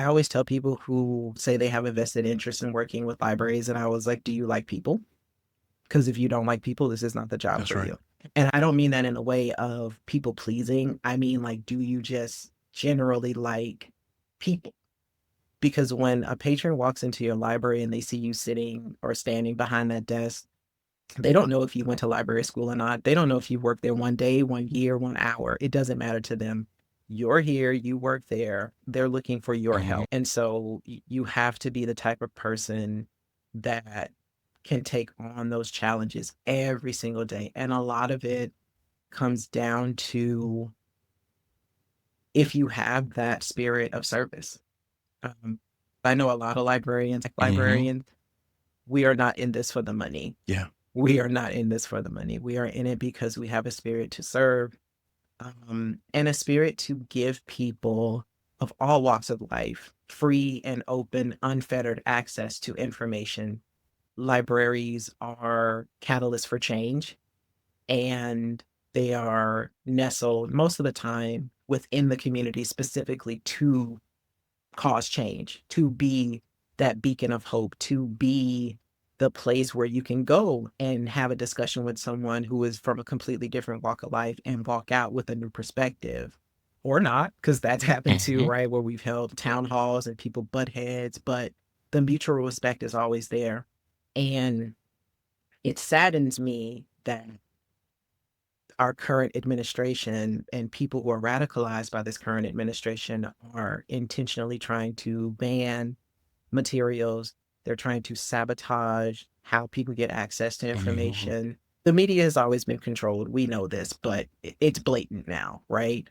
I always tell people who say they have a vested interest in working with libraries, and I was like, do you like people? Because if you don't like people, this is not the job That's for right. you. And I don't mean that in a way of people pleasing. I mean, like, do you just generally like people? Because when a patron walks into your library and they see you sitting or standing behind that desk, they don't know if you went to library school or not. They don't know if you worked there 1 day, 1 year, 1 hour. It doesn't matter to them. You're here, you work there. They're looking for your Hmm. help. And so you have to be the type of person that can take on those challenges every single day. And a lot of it comes down to if you have that spirit of service. Um, I know a lot of librarians, Hmm. we are not in this for the money. Yeah. We are not in this for the money. We are in it because we have a spirit to serve, and a spirit to give people of all walks of life free and open, unfettered access to information. Libraries are catalysts for change, and they are nestled most of the time within the community specifically to cause change, to be that beacon of hope, to be the place where you can go and have a discussion with someone who is from a completely different walk of life and walk out with a new perspective. Or not, because that's happened too, Hmm. right? Where we've held town halls and people butt heads, but the mutual respect is always there. And it saddens me that our current administration and people who are radicalized by this current administration are intentionally trying to ban materials. They're trying to sabotage how people get access to Hmm. information. The media has always been controlled. We know this, but it's blatant now, right?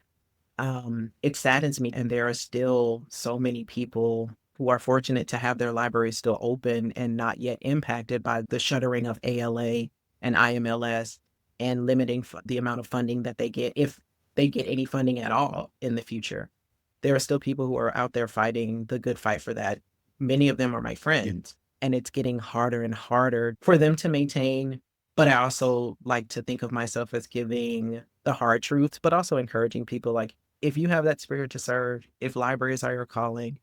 It saddens me. And there are still so many people who are fortunate to have their libraries still open and not yet impacted by the shuttering of ALA and IMLS and limiting the amount of funding that they get, if they get any funding at all in the future. There are still people who are out there fighting the good fight for that. Many of them are my Yeah. friends, and it's getting harder and harder for them to maintain. But I also like to think of myself as giving the hard truths, but also encouraging people like, if you have that spirit to serve, if libraries are your calling,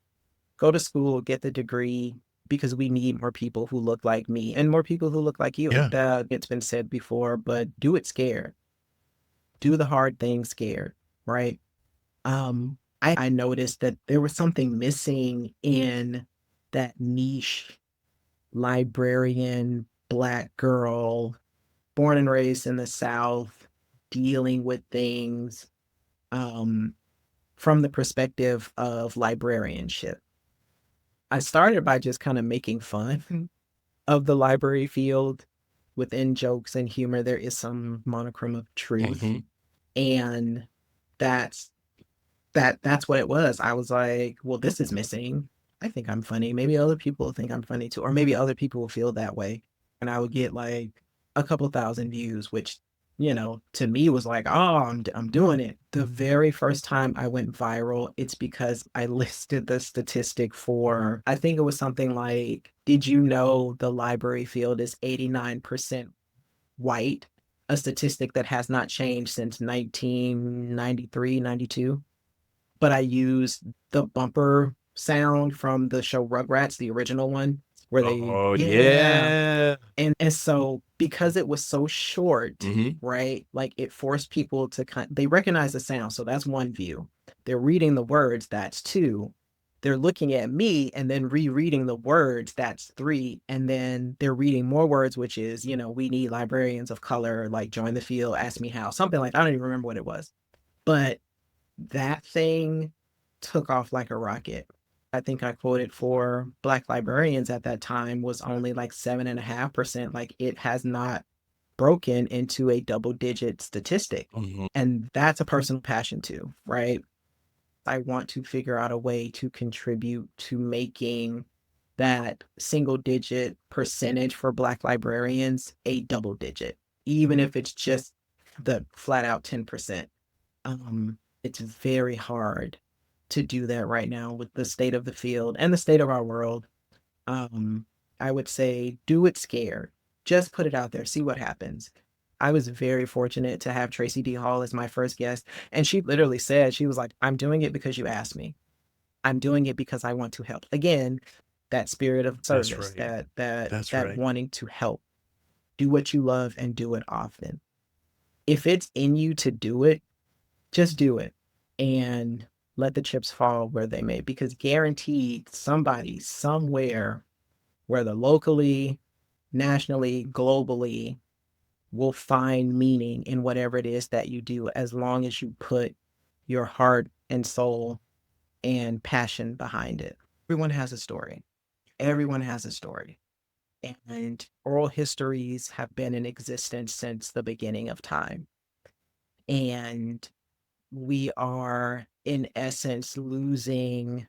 go to school, get the degree, because we need more people who look like me and more people who look like you. Yeah. That it's been said before, but do it scared. Do the hard thing scared, right? I noticed that there was something missing in that niche librarian black girl born and raised in the South, dealing with things um, from the perspective of librarianship. I started by just kind of making fun of the library field. Within jokes and humor, there is some monochrome of truth. Hmm. And that's that's what it was. I was like, well, this is missing. I think I'm funny. Maybe other people will think I'm funny too, or maybe other people will feel that way. And I would get like a couple thousand views, which, to me was like, oh, I'm doing it. The very first time I went viral, it's because I listed the statistic for, I think it was something like, did you know the library field is 89% white? A statistic that has not changed since 1993, 92. But I used the bumper sound from the show Rugrats, the original one, where they, Oh yeah. yeah. And so because it was so short, Hmm. right? Like it forced people to they recognize the sound. So that's one view. They're reading the words, that's two. They're looking at me and then rereading the words, that's three. And then they're reading more words, which is, we need librarians of color, like join the field, ask me how, something like, I don't even remember what it was. But that thing took off like a rocket. I think I quoted for Black librarians at that time was only like 7.5%. Like it has not broken into a double digit statistic. Hmm. And that's a personal passion too, right? I want to figure out a way to contribute to making that single digit percentage for Black librarians a double digit, even if it's just the flat out 10%. It's very hard to do that right now with the state of the field and the state of our world. Um, I would say do it scared. Just put it out there, see what happens. I was very fortunate to have Tracy D. Hall as my first guest. And she literally said, she was like, I'm doing it because you asked me. I'm doing it because I want to help. Again, that spirit of That's service, right. that That's that right. wanting to help. Do what you love and do it often. If it's in you to do it, just do it and let the chips fall where they may, because guaranteed somebody somewhere, whether locally, nationally, globally, will find meaning in whatever it is that you do, as long as you put your heart and soul and passion behind it. Everyone has a story. Everyone has a story. And oral histories have been in existence since the beginning of time. And we are, in essence, losing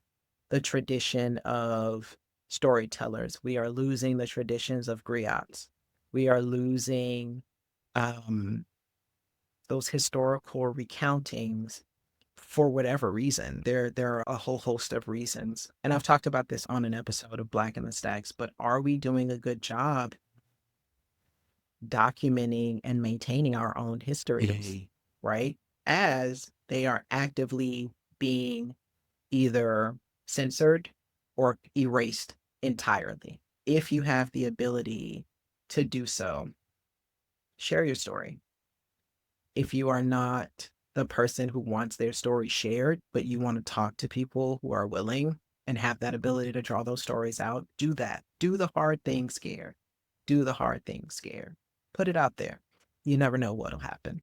the tradition of storytellers. We are losing the traditions of griots. We are losing um, those historical recountings for whatever reason. There are a whole host of reasons. And I've talked about this on an episode of Black in the Stacks, but are we doing a good job documenting and maintaining our own histories, Yay. right? As they are actively being either censored or erased entirely. If you have the ability to do so, share your story. If you are not the person who wants their story shared, but you want to talk to people who are willing and have that ability to draw those stories out, do that. Do the hard thing scared. Do the hard thing scared. Put it out there. You never know what'll happen.